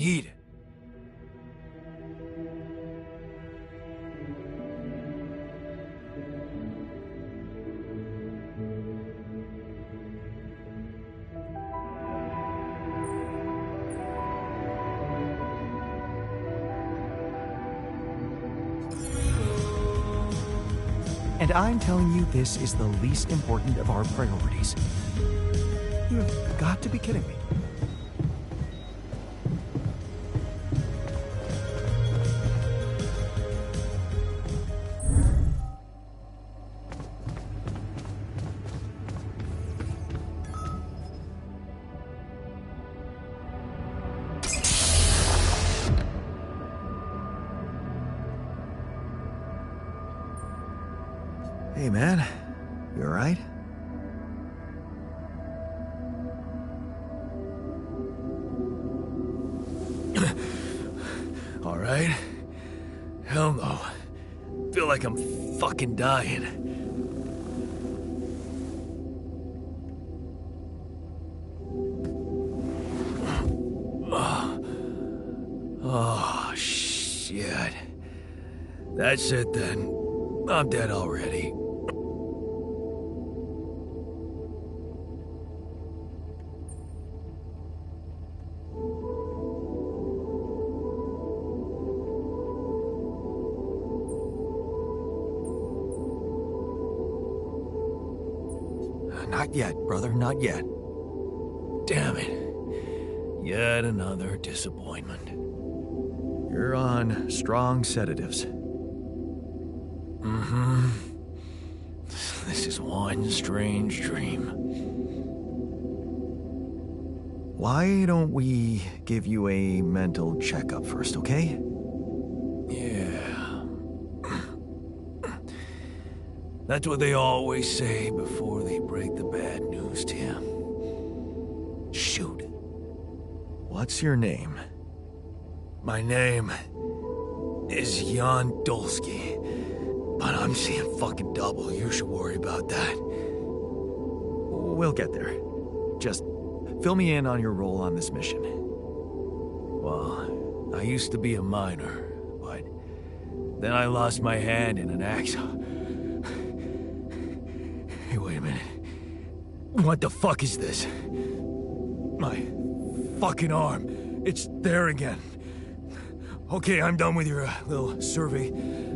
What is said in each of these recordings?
heat it. And I'm telling you this is the least important of our priorities. You have got to be kidding me. Hey, man. You alright? Alright? Hell no. Feel like I'm fucking dying. Oh, shit. That's it then. I'm dead already. Not yet, brother, not yet. Damn it. Yet another disappointment. You're on strong sedatives. Mm-hmm. This is one strange dream. Why don't we give you a mental checkup first, okay? Yeah. That's what they always say before they break the bad news to you. Shoot. What's your name? My name is Jan Dolsky, but I'm seeing fucking double. You should worry about that. We'll get there. Just fill me in on your role on this mission. Well, I used to be a miner, but then I lost my hand in an accident. Hey, wait a minute. What the fuck is this? My fucking arm. It's there again. Okay, I'm done with your little survey.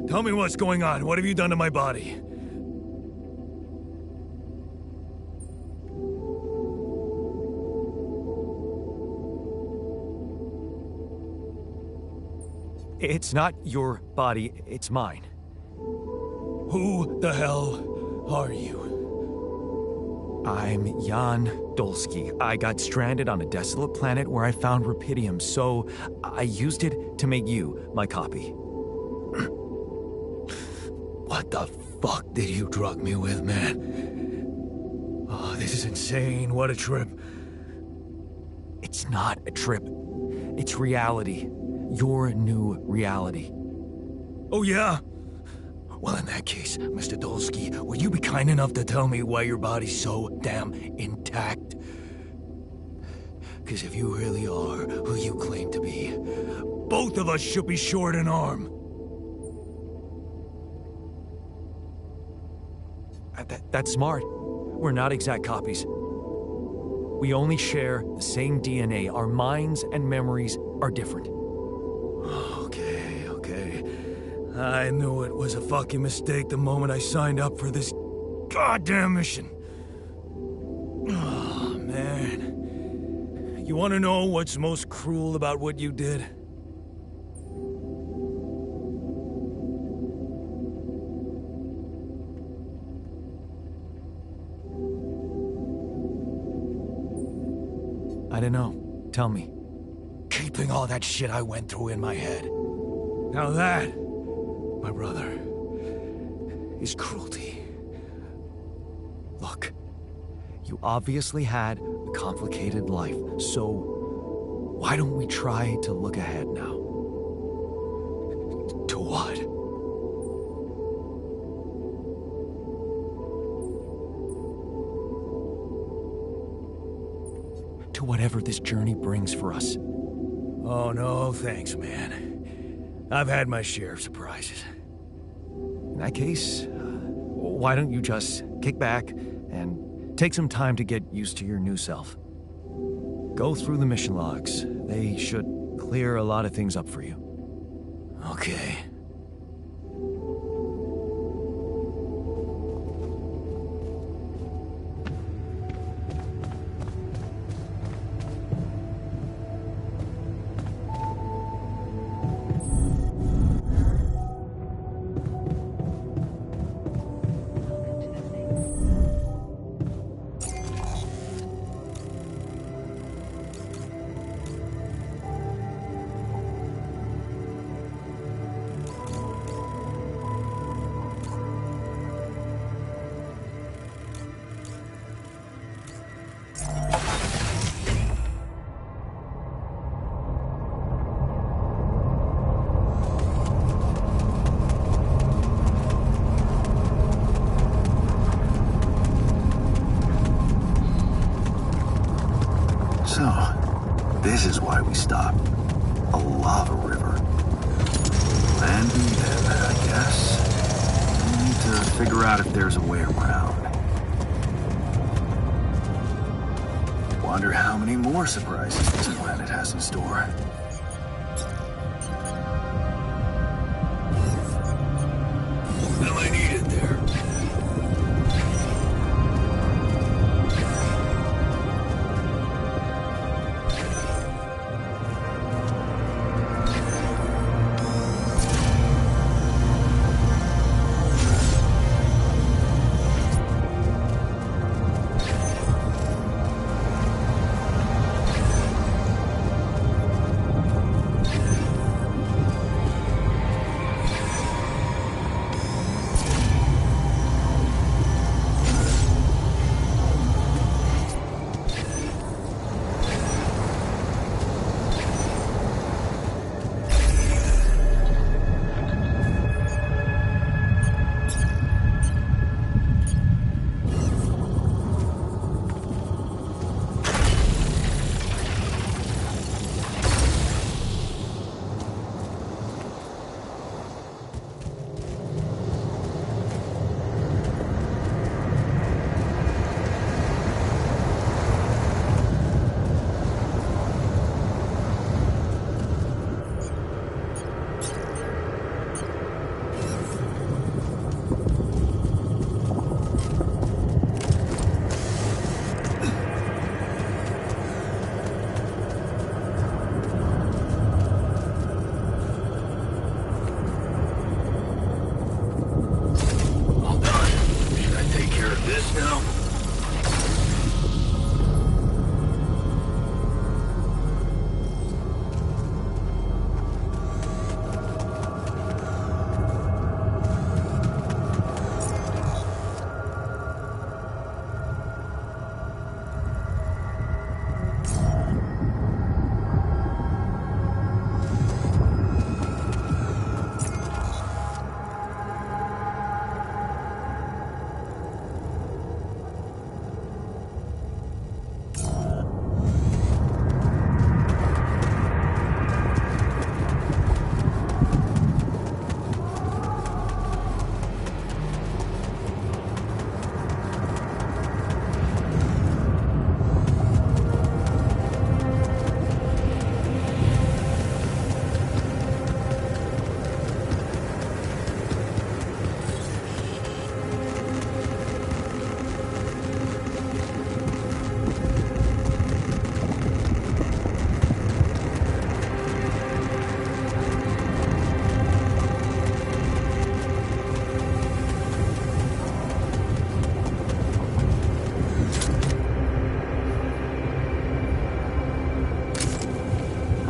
Tell me what's going on. What have you done to my body? It's not your body, it's mine. Who the hell are you? I'm Jan Dolsky. I got stranded on a desolate planet where I found rupidium, so I used it to make you my copy. What the fuck did you drug me with, man? Oh, this is insane. What a trip. It's not a trip. It's reality. Your new reality. Oh, yeah? Well, in that case, Mr. Dolsky, would you be kind enough to tell me why your body's so damn intact? Because if you really are who you claim to be, both of us should be short an arm. That's smart. We're not exact copies. We only share the same DNA. Our minds and memories are different. Okay. I knew it was a fucking mistake the moment I signed up for this goddamn mission. Oh, man. You want to know what's most cruel about what you did? I don't know. Tell me. Keeping all that shit I went through in my head. Now that, my brother, is cruelty. Look, you obviously had a complicated life, so why don't we try to look ahead now? To what? To whatever this journey brings for us. Oh, no, thanks, man. I've had my share of surprises. In that case, why don't you just kick back and take some time to get used to your new self? Go through the mission logs. They should clear a lot of things up for you. Okay. So, this is why we stopped. A lava river. Landing them, I guess. We need to figure out if there's a way around. Wonder how many more surprises this planet has in store. Am I needed there?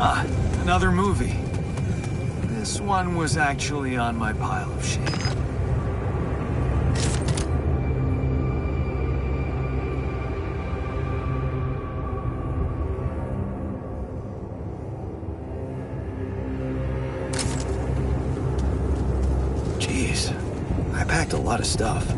Ah, another movie. This one was actually on my pile of shame. Jeez, I packed a lot of stuff.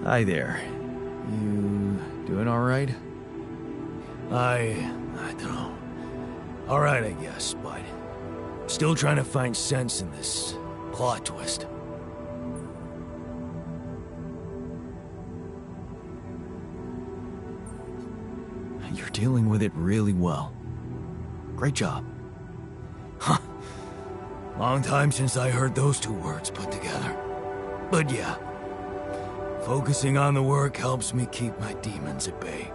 Hi there. You doing all right? I don't know. All right, I guess, but still trying to find sense in this plot twist. You're dealing with it really well. Great job. Huh. Long time since I heard those two words put together. But yeah, focusing on the work helps me keep my demons at bay.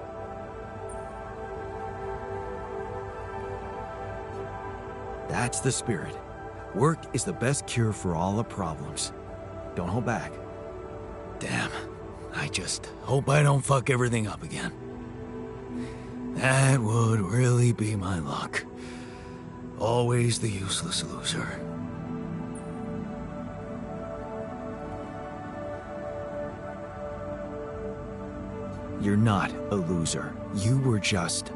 That's the spirit. Work is the best cure for all the problems. Don't hold back. Damn, I just hope I don't fuck everything up again. That would really be my luck. Always the useless loser. You're not a loser. You were just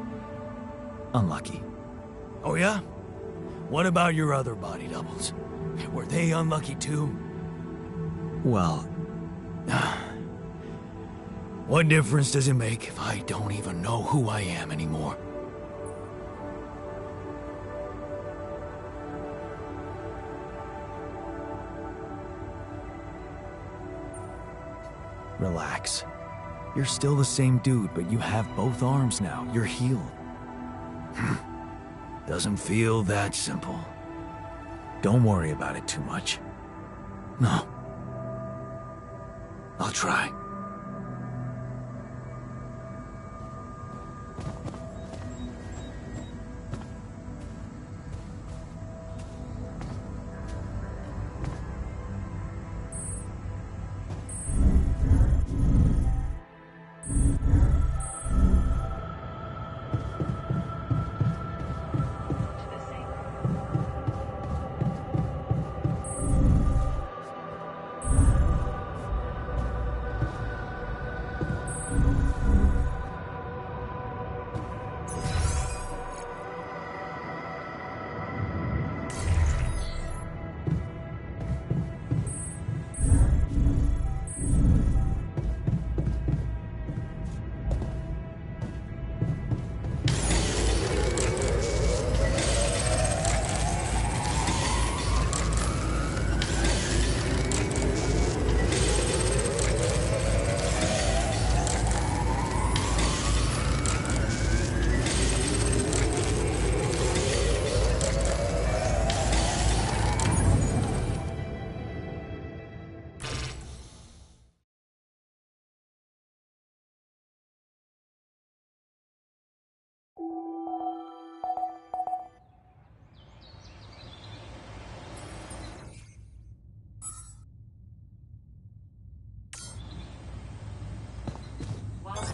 unlucky. Oh yeah? What about your other body doubles? Were they unlucky too? Well, what difference does it make if I don't even know who I am anymore? relax. You're still the same dude, but you have both arms now. You're healed. Doesn't feel that simple. Don't worry about it too much. No. I'll try.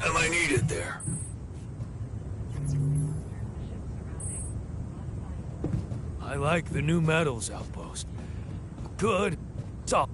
Am I needed there? I like the new metals outpost. Good. Stop.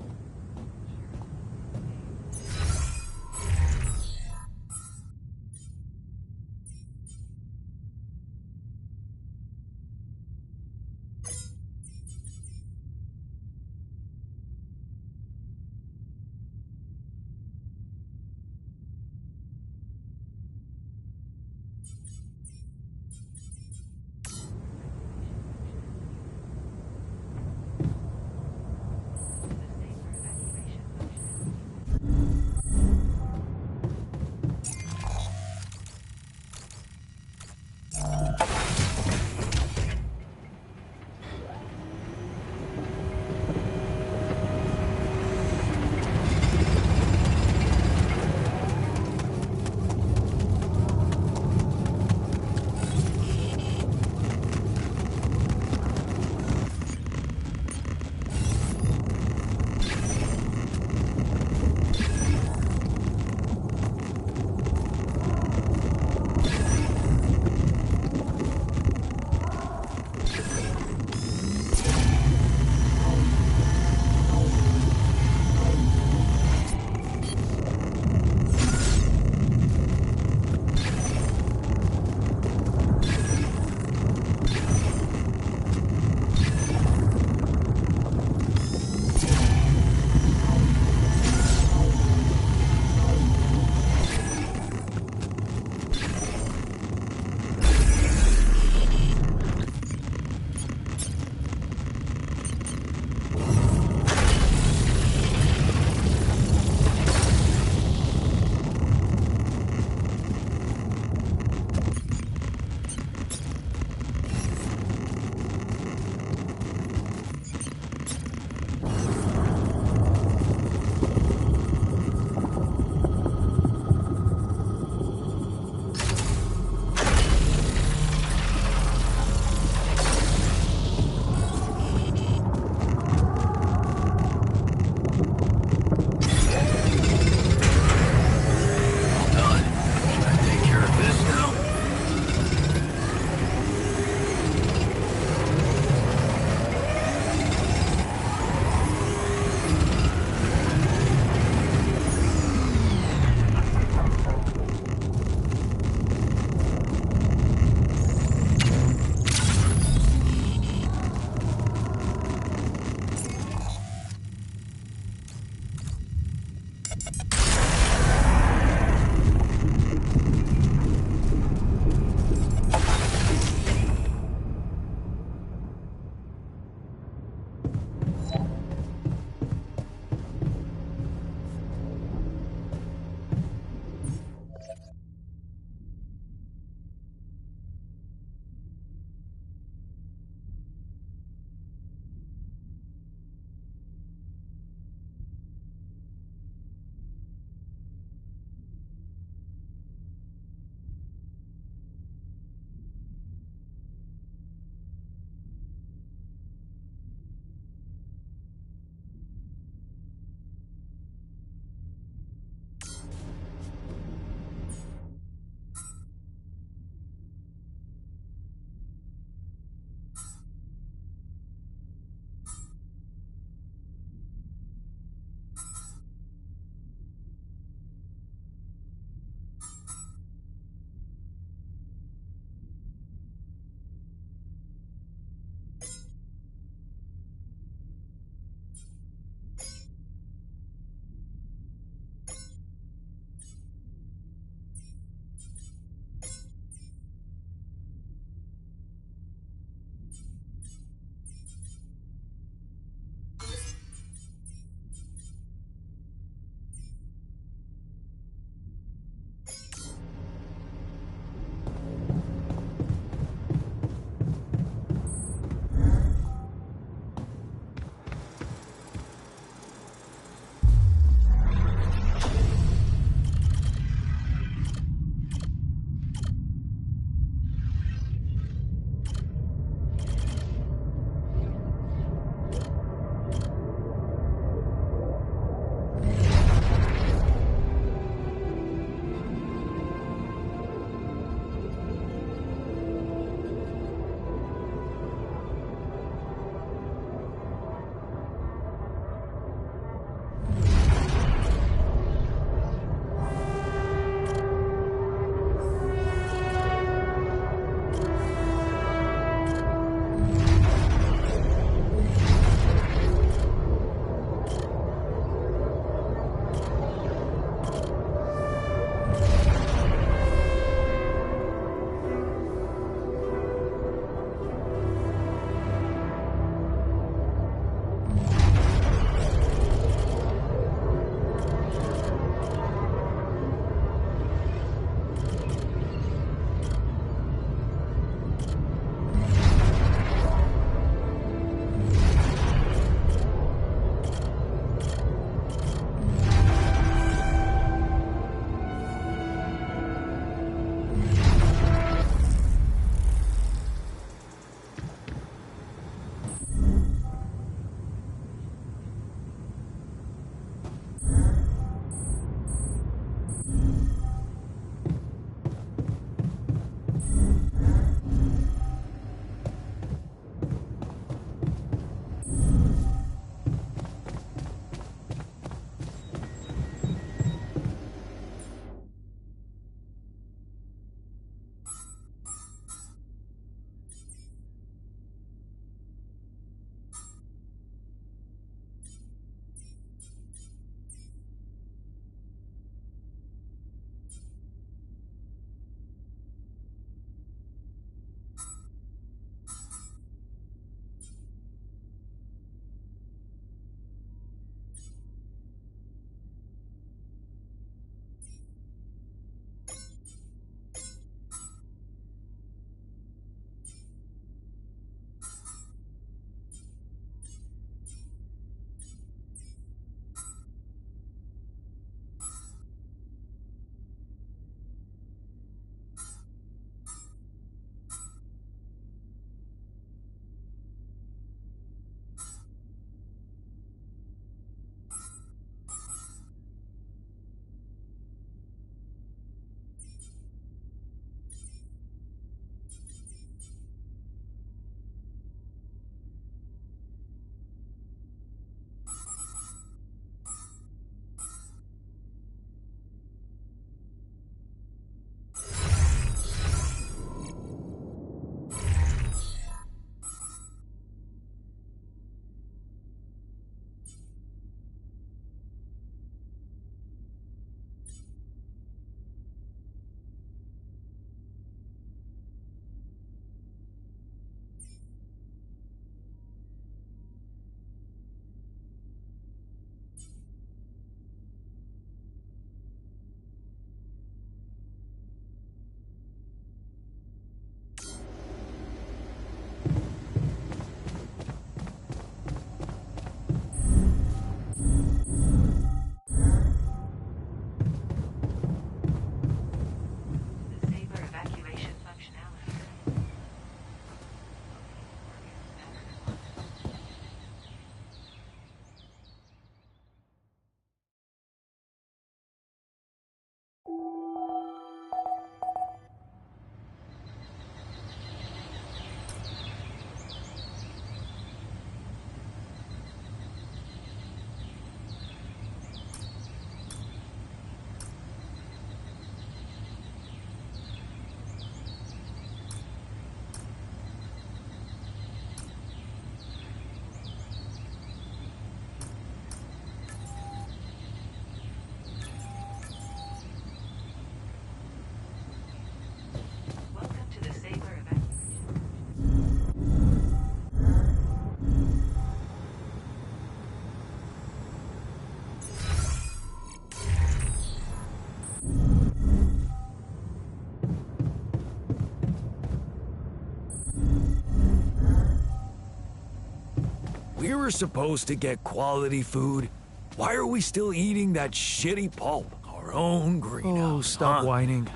We were supposed to get quality food. Why are we still eating that shitty pulp? Our own greenhouse. Oh, stop huh? whining.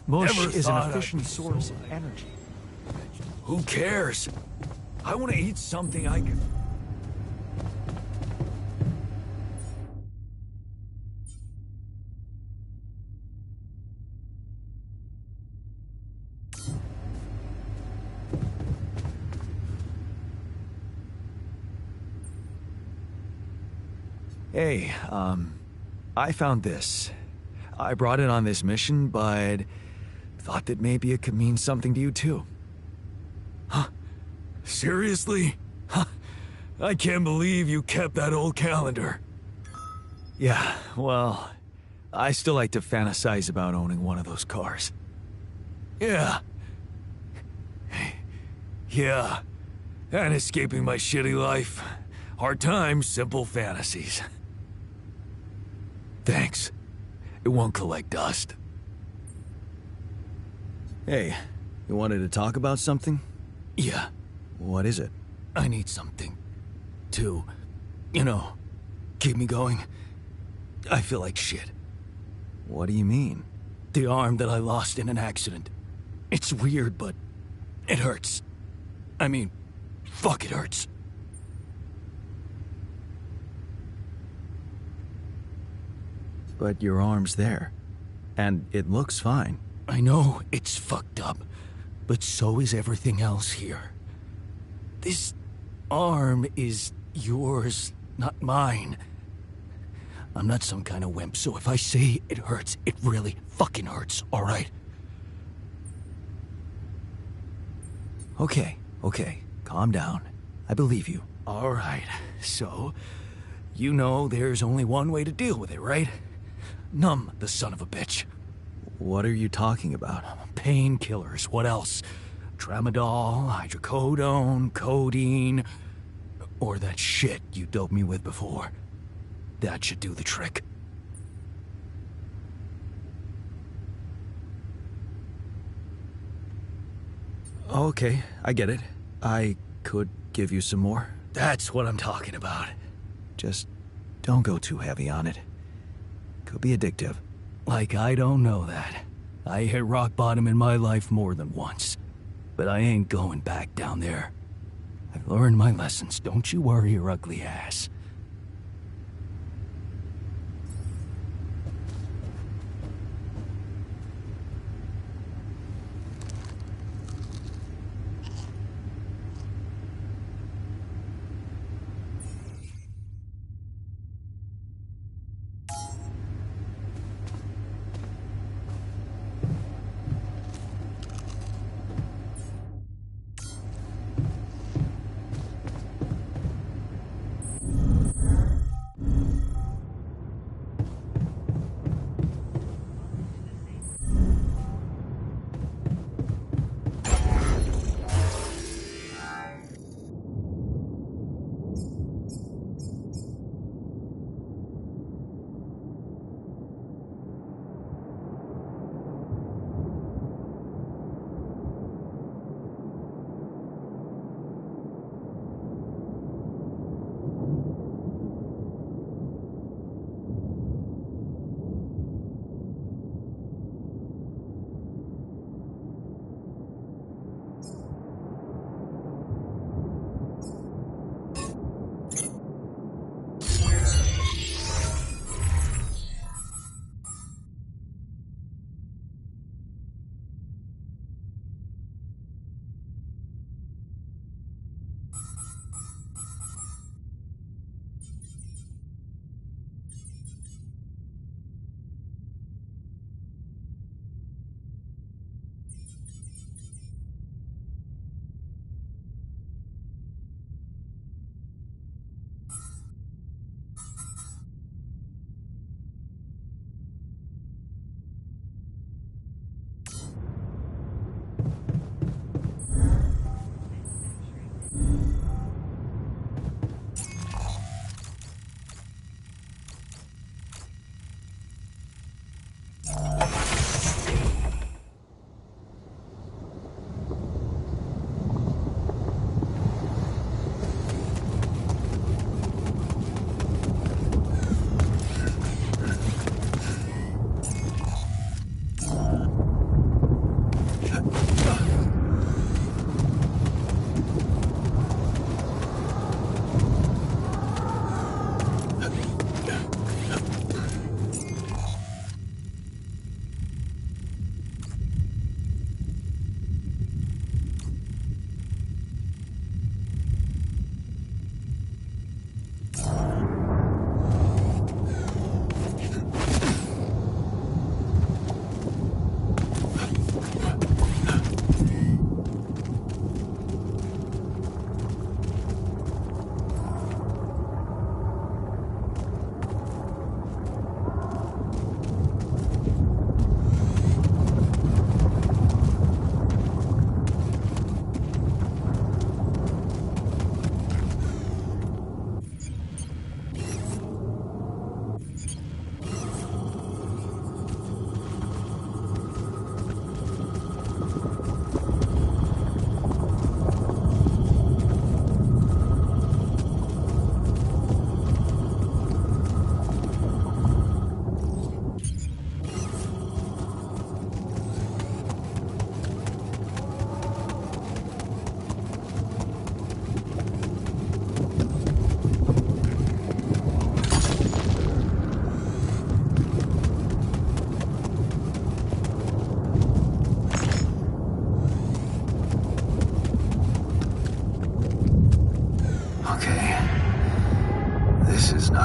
Mush Never is an thought I'd efficient be source so of energy. Who cares? I want to eat something I can... Hey, I found this. I brought it on this mission, but thought that maybe it could mean something to you too. Seriously? Huh? I can't believe you kept that old calendar. Yeah, well, I still like to fantasize about owning one of those cars. Yeah. Yeah. And escaping my shitty life. Hard times, simple fantasies. Thanks. It won't collect dust. Hey, you wanted to talk about something? Yeah. What is it? I need something to, keep me going. I feel like shit. What do you mean? The arm that I lost in an accident. It's weird, but it hurts. I mean, fuck, it hurts. But your arm's there. And it looks fine. I know it's fucked up, but so is everything else here. This arm is yours, not mine. I'm not some kind of wimp, so if I say it hurts, it really fucking hurts, alright? Okay, calm down. I believe you. Alright, so, there's only one way to deal with it, right? Numb the son of a bitch. What are you talking about? Painkillers, what else? Tramadol, hydrocodone, codeine, or that shit you doped me with before. That should do the trick. Okay, I get it. I could give you some more. That's what I'm talking about. Just don't go too heavy on it. Could be addictive. Like I don't know that. I hit rock bottom in my life more than once. But I ain't going back down there. I've learned my lessons. Don't you worry your ugly ass.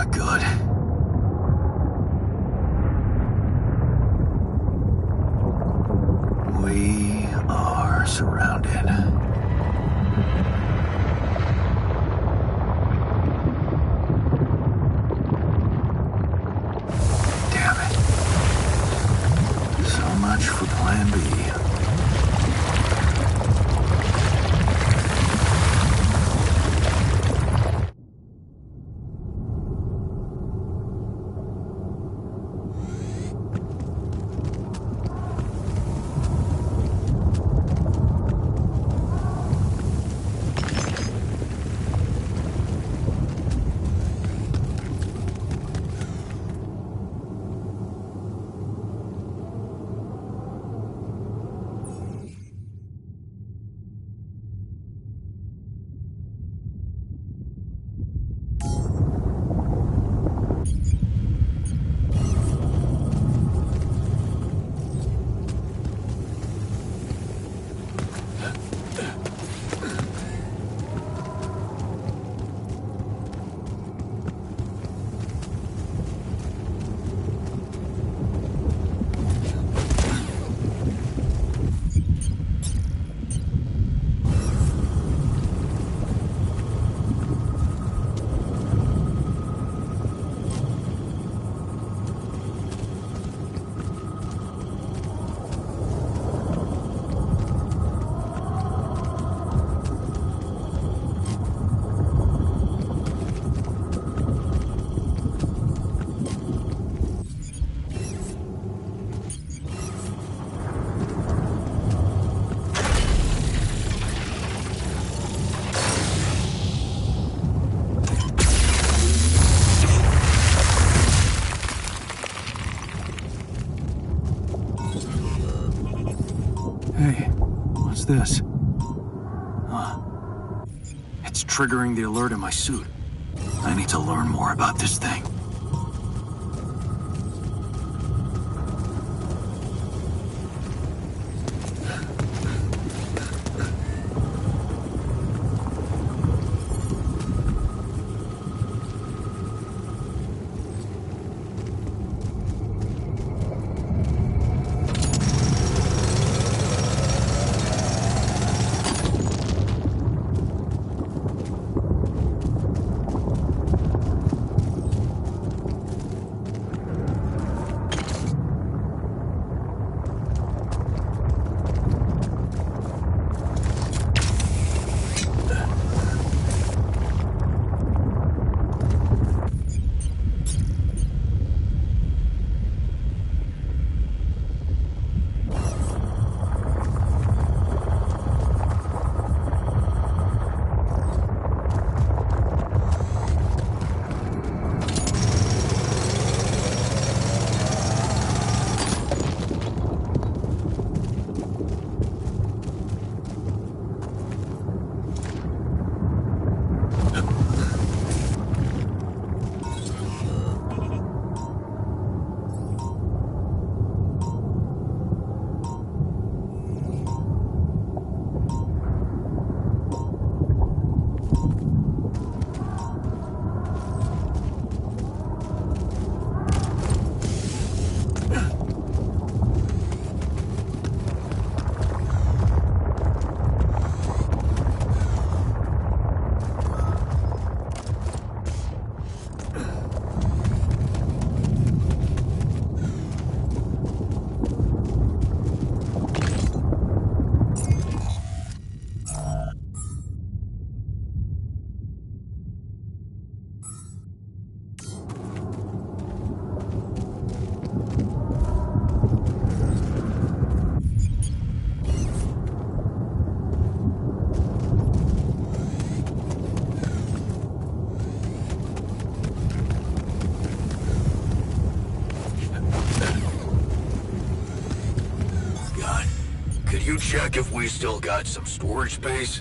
not good. We are surrounded. Damn it. So much for Plan B. Hey, what's this? Huh. It's triggering the alert in my suit. I need to learn more about this thing. You check if we still got some storage space?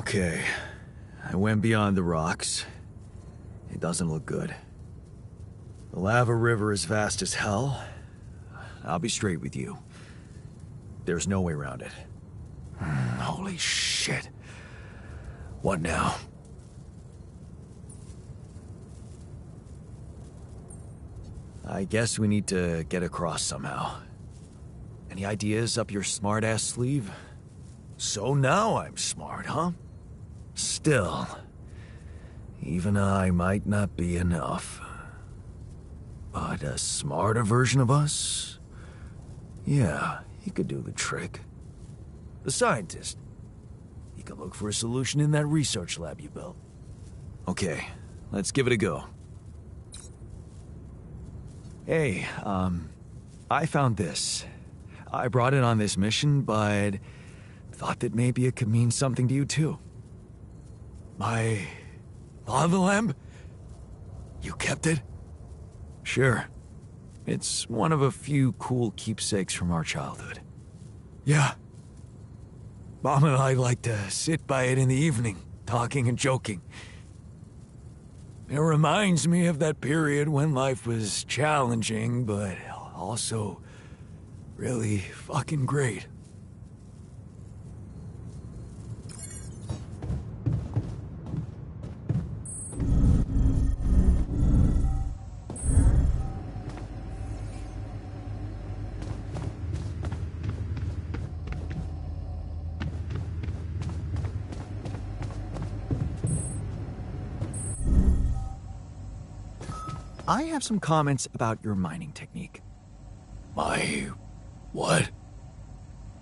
Okay. I went beyond the rocks. It doesn't look good. The lava river is vast as hell. I'll be straight with you. There's no way around it. Holy shit. What now? I guess we need to get across somehow. Any ideas up your smart-ass sleeve? So now I'm smart, huh? Still, even I might not be enough. But a smarter version of us? Yeah, he could do the trick. The scientist. He could look for a solution in that research lab you built. Okay, let's give it a go. Hey, I found this. I brought it on this mission, but thought that maybe it could mean something to you too. My lava lamp? You kept it? Sure. It's one of a few cool keepsakes from our childhood. Yeah. Mom and I like to sit by it in the evening, talking and joking. It reminds me of that period when life was challenging, but also really fucking great. I have some comments about your mining technique. My... what?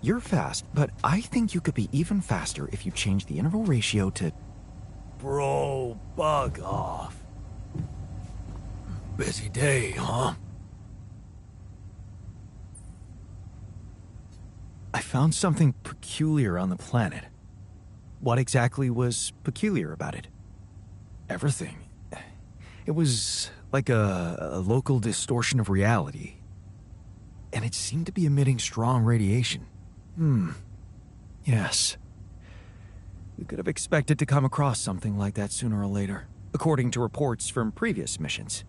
You're fast, but I think you could be even faster if you change the interval ratio to... Bro, bug off. Busy day, huh? I found something peculiar on the planet. What exactly was peculiar about it? Everything. It was like a local distortion of reality. And it seemed to be emitting strong radiation. Yes. We could have expected to come across something like that sooner or later, according to reports from previous missions.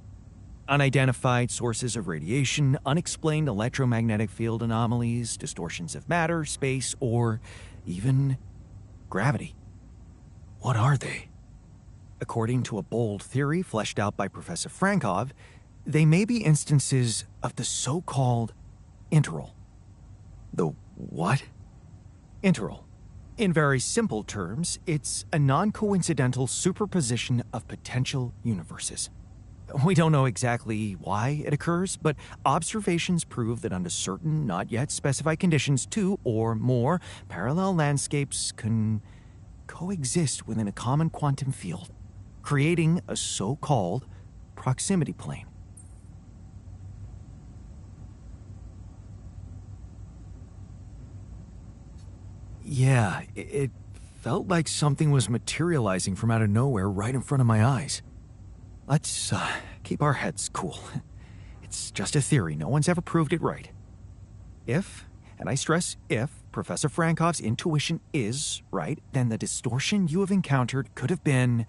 Unidentified sources of radiation, unexplained electromagnetic field anomalies, distortions of matter, space, or even gravity. What are they? According to a bold theory fleshed out by Professor Frankov, they may be instances of the so-called interval. The what? Interval. In very simple terms, it's a non-coincidental superposition of potential universes. We don't know exactly why it occurs, but observations prove that under certain, not yet specified conditions, two or more parallel landscapes can coexist within a common quantum field, creating a so-called proximity plane. Yeah, it felt like something was materializing from out of nowhere right in front of my eyes. Let's keep our heads cool. It's just a theory. No one's ever proved it right. If, and I stress if, Professor Frankov's intuition is right, then the distortion you have encountered could have been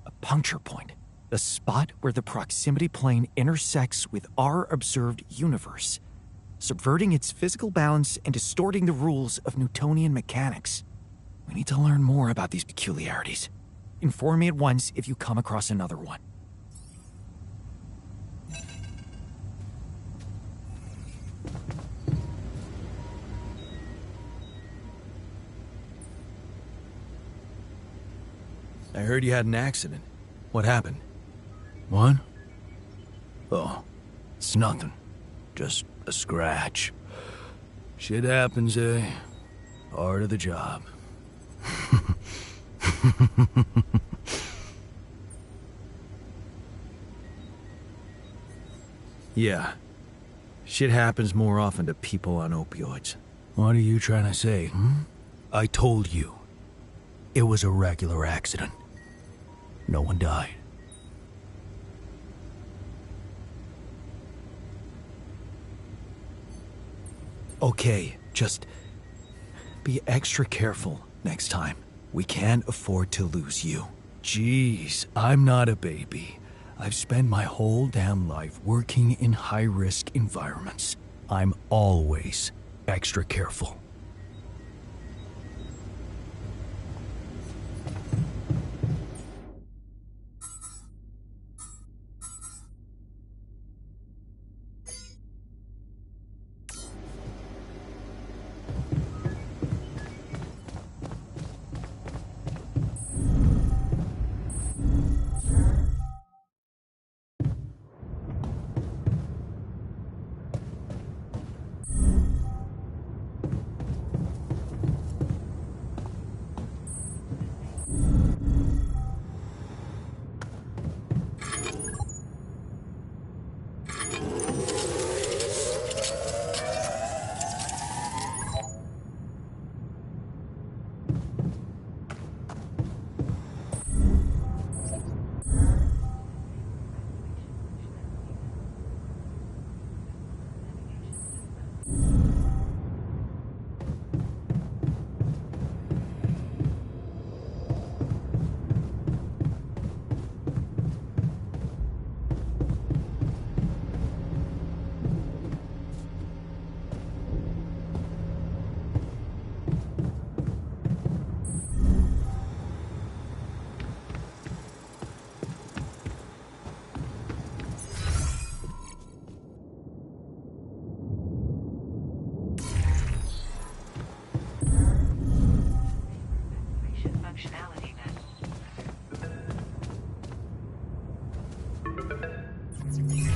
a puncture point, the spot where the proximity plane intersects with our observed universe, subverting its physical balance and distorting the rules of Newtonian mechanics. We need to learn more about these peculiarities. Inform me at once if you come across another one. I heard you had an accident. What happened? What? Oh, it's nothing. Just a scratch. Shit happens, eh? Part of the job. Yeah. Shit happens more often to people on opioids. What are you trying to say, I told you. It was a regular accident. No one died. Okay, just be extra careful next time. We can't afford to lose you. Jeez, I'm not a baby. I've spent my whole damn life working in high-risk environments. I'm always extra careful.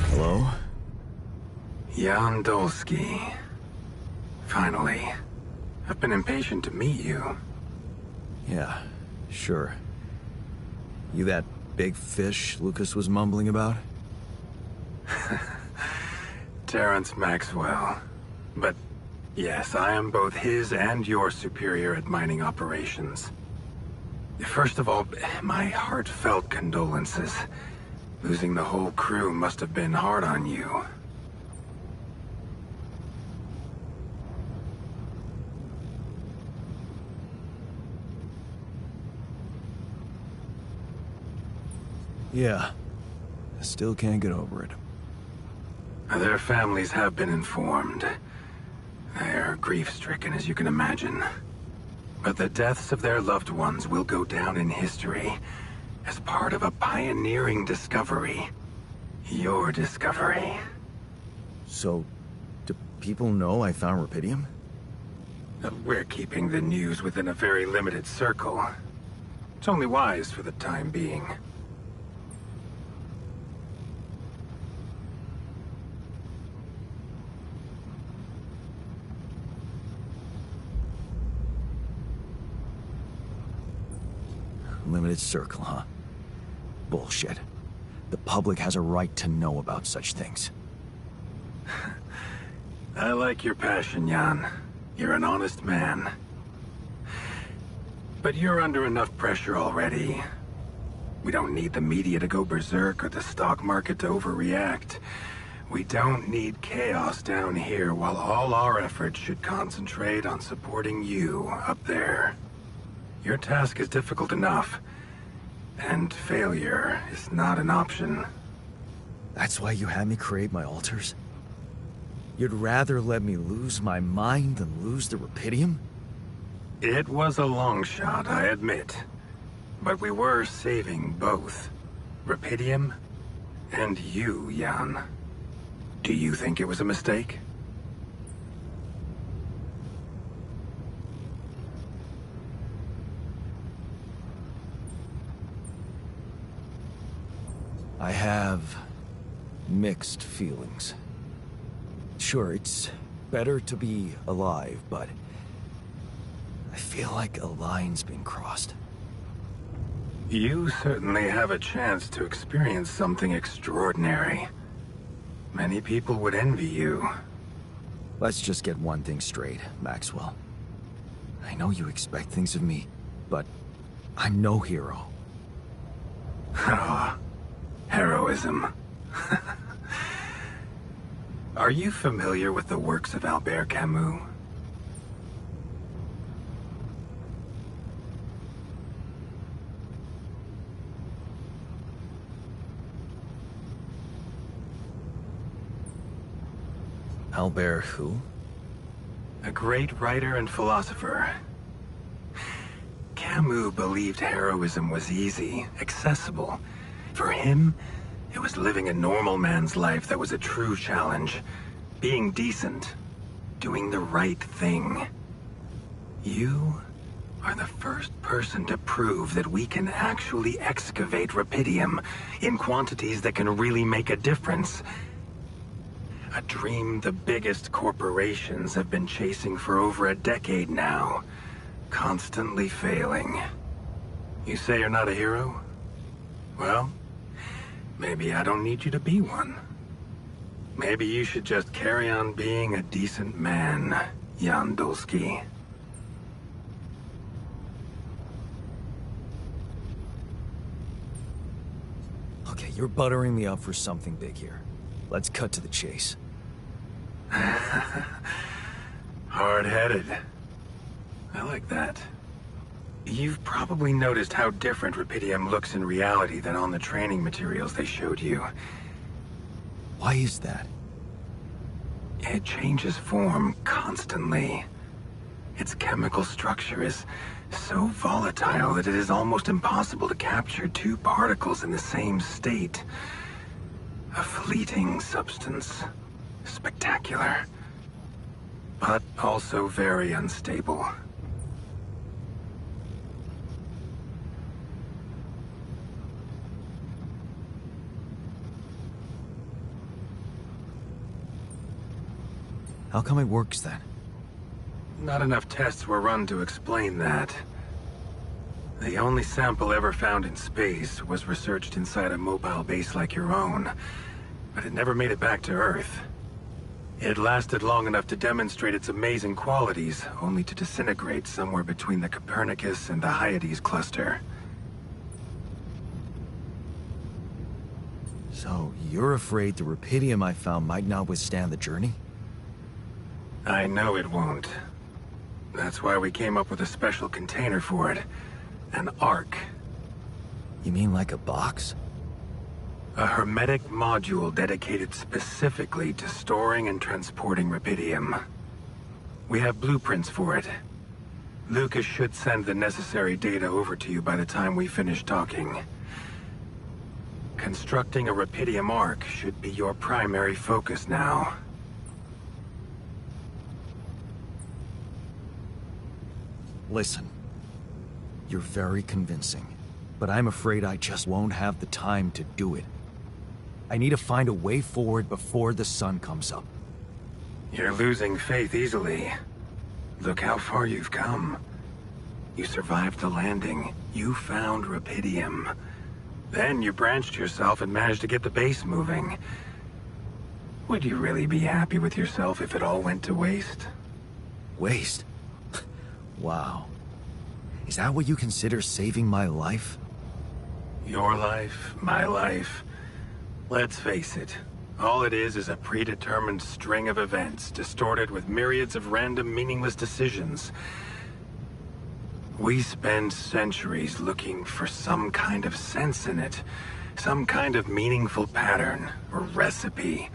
Hello? Jan Dolsky. Finally. I've been impatient to meet you. Yeah, sure. You that big fish Lucas was mumbling about? Terrence Maxwell. But yes, I am both his and your superior at mining operations. First of all, my heartfelt condolences. Losing the whole crew must have been hard on you. Yeah. I still can't get over it. Their families have been informed. They're grief-stricken, as you can imagine. But the deaths of their loved ones will go down in history as part of a pioneering discovery. Your discovery. So, do people know I found rupidium? We're keeping the news within a very limited circle. It's only wise for the time being. Limited circle, huh? Bullshit. The public has a right to know about such things. I like your passion, Jan. You're an honest man. But you're under enough pressure already. We don't need the media to go berserk or the stock market to overreact. We don't need chaos down here while all our efforts should concentrate on supporting you up there. Your task is difficult enough, and failure is not an option. That's why you had me create my altars? You'd rather let me lose my mind than lose the rupidium? It was a long shot, I admit. But we were saving both. Rupidium and you, Jan. Do you think it was a mistake? I have mixed feelings. Sure, it's better to be alive, but I feel like a line's been crossed. You certainly have a chance to experience something extraordinary. Many people would envy you. Let's just get one thing straight, Maxwell. I know you expect things of me, but I'm no hero. Ah, heroism. Are you familiar with the works of Albert Camus? Albert who? A great writer and philosopher. Camus believed heroism was easy, accessible. For him, it was living a normal man's life that was a true challenge. Being decent. Doing the right thing. You are the first person to prove that we can actually excavate rupidium in quantities that can really make a difference. A dream the biggest corporations have been chasing for over a decade now, constantly failing. You say you're not a hero? Well, maybe I don't need you to be one. Maybe you should just carry on being a decent man, Jan Dulski. Okay, you're buttering me up for something big here. Let's cut to the chase. Hard-headed. I like that. You've probably noticed how different rupidium looks in reality than on the training materials they showed you. Why is that? It changes form constantly. Its chemical structure is so volatile that it is almost impossible to capture two particles in the same state. A fleeting substance. Spectacular. But also very unstable. How come it works then? Not enough tests were run to explain that. The only sample ever found in space was researched inside a mobile base like your own, but it never made it back to Earth. It lasted long enough to demonstrate its amazing qualities, only to disintegrate somewhere between the Copernicus and the Hyades cluster. So, you're afraid the rupidium I found might not withstand the journey? I know it won't. That's why we came up with a special container for it. An Ark. You mean like a box? A hermetic module dedicated specifically to storing and transporting rupidium. We have blueprints for it. Lucas should send the necessary data over to you by the time we finish talking. Constructing a rupidium Ark should be your primary focus now. Listen, you're very convincing, but I'm afraid I just won't have the time to do it. I need to find a way forward before the sun comes up. You're losing faith easily. Look how far you've come. You survived the landing. You found rupidium. Then you branched yourself and managed to get the base moving. Would you really be happy with yourself if it all went to waste? Waste? Wow. Is that what you consider saving my life? Your life, my life. Let's face it. All it is a predetermined string of events, distorted with myriads of random, meaningless decisions. We spend centuries looking for some kind of sense in it, some kind of meaningful pattern or recipe.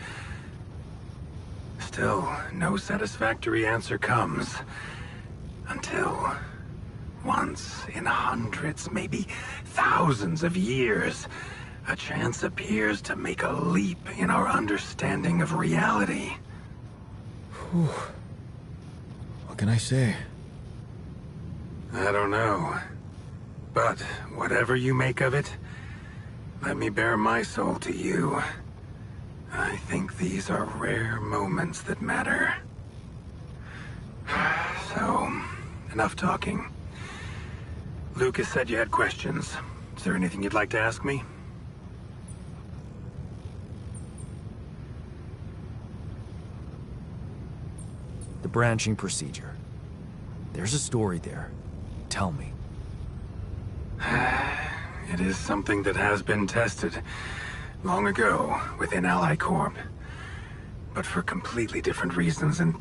Still, no satisfactory answer comes. Until, once in hundreds, maybe thousands of years, a chance appears to make a leap in our understanding of reality. Whew. What can I say? I don't know. But whatever you make of it, let me bare my soul to you. I think these are rare moments that matter. So, enough talking. Lucas said you had questions. Is there anything you'd like to ask me? The branching procedure. There's a story there. Tell me. It is something that has been tested long ago within Ally Corp. But for completely different reasons and,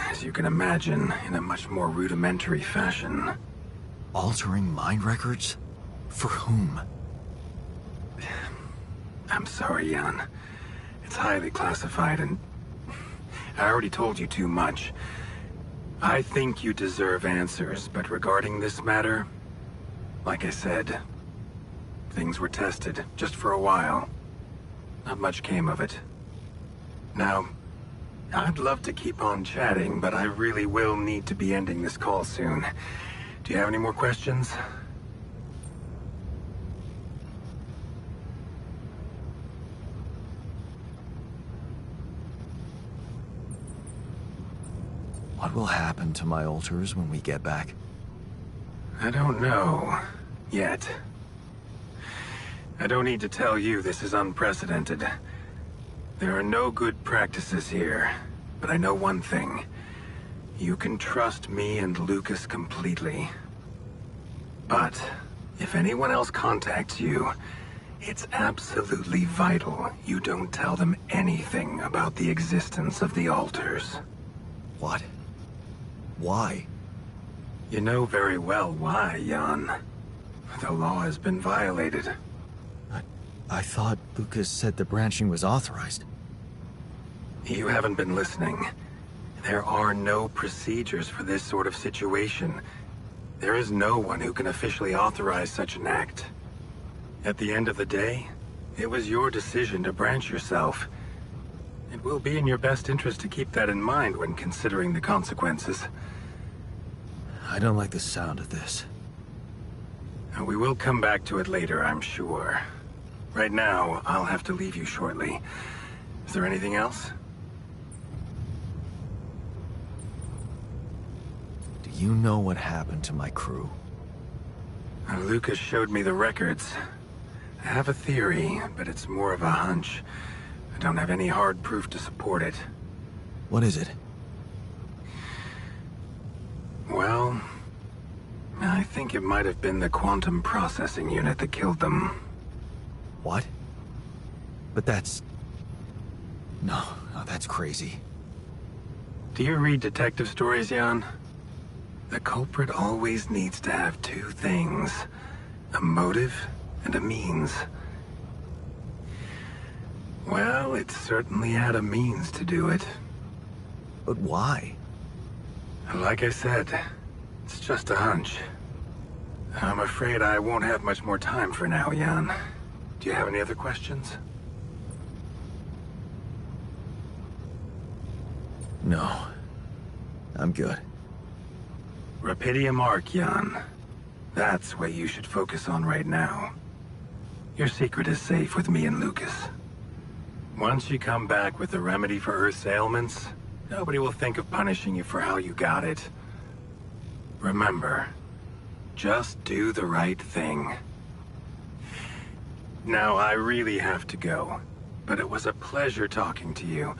as you can imagine, in a much more rudimentary fashion. Altering mind records? For whom? I'm sorry, Jan. It's highly classified and I already told you too much. I think you deserve answers, but regarding this matter, like I said, things were tested, just for a while. Not much came of it. Now, I'd love to keep on chatting, but I really will need to be ending this call soon. Do you have any more questions? What will happen to my alters when we get back? I don't know. Yet. I don't need to tell you this is unprecedented. There are no good practices here, but I know one thing. You can trust me and Lucas completely. But if anyone else contacts you, it's absolutely vital you don't tell them anything about the existence of the alters. What? Why? You know very well why, Jan. The law has been violated. I thought Lucas said the branching was authorized. You haven't been listening. There are no procedures for this sort of situation. There is no one who can officially authorize such an act. At the end of the day, it was your decision to branch yourself. It will be in your best interest to keep that in mind when considering the consequences. I don't like the sound of this. We will come back to it later, I'm sure. Right now, I'll have to leave you shortly. Is there anything else? Do you know what happened to my crew? Lucas showed me the records. I have a theory, but it's more of a hunch. I don't have any hard proof to support it. What is it? Well, I think it might have been the quantum processing unit that killed them. What? But that's... No, that's crazy. Do you read detective stories, Jan? The culprit always needs to have two things. A motive and a means. Well, it certainly had a means to do it. But why? Like I said, it's just a hunch. I'm afraid I won't have much more time for now, Jan. Do you have any other questions? No. I'm good. Rapidium Arc, Jan. That's what you should focus on right now. Your secret is safe with me and Lucas. Once you come back with a remedy for Earth's ailments, nobody will think of punishing you for how you got it. Remember, just do the right thing. Now, I really have to go, but it was a pleasure talking to you,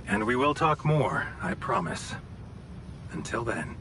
and we will talk more, I promise. Until then.